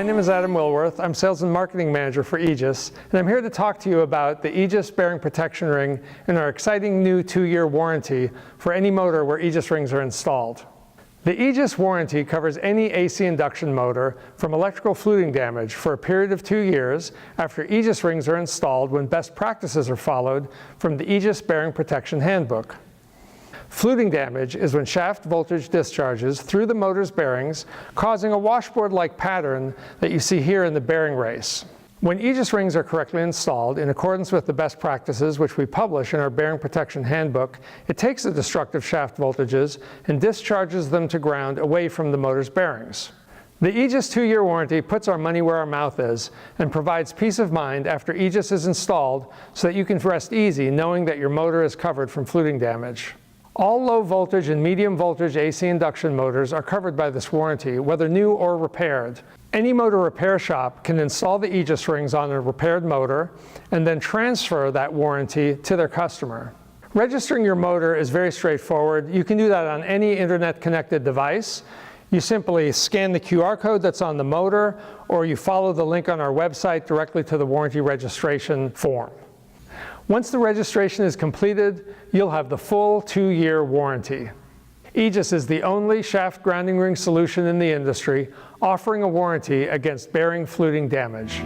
My name is Adam Wilworth. I'm Sales and Marketing Manager for AEGIS, and I'm here to talk to you about the AEGIS bearing protection ring and our exciting new 2-year warranty for any motor where AEGIS rings are installed. The AEGIS warranty covers any AC induction motor from electrical fluting damage for a period of 2 years after AEGIS rings are installed when best practices are followed from the AEGIS Bearing Protection Handbook. Fluting damage is when shaft voltage discharges through the motor's bearings, causing a washboard-like pattern that you see here in the bearing race. When AEGIS rings are correctly installed in accordance with the best practices which we publish in our Bearing Protection Handbook, it takes the destructive shaft voltages and discharges them to ground away from the motor's bearings. The AEGIS 2-year warranty puts our money where our mouth is and provides peace of mind after AEGIS is installed so that you can rest easy knowing that your motor is covered from fluting damage. All low voltage and medium voltage AC induction motors are covered by this warranty, whether new or repaired. Any motor repair shop can install the AEGIS rings on a repaired motor and then transfer that warranty to their customer. Registering your motor is very straightforward. You can do that on any internet-connected device. You simply scan the QR code that's on the motor, or you follow the link on our website directly to the warranty registration form. Once the registration is completed, you'll have the full 2-year warranty. AEGIS is the only shaft grounding ring solution in the industry offering a warranty against bearing fluting damage.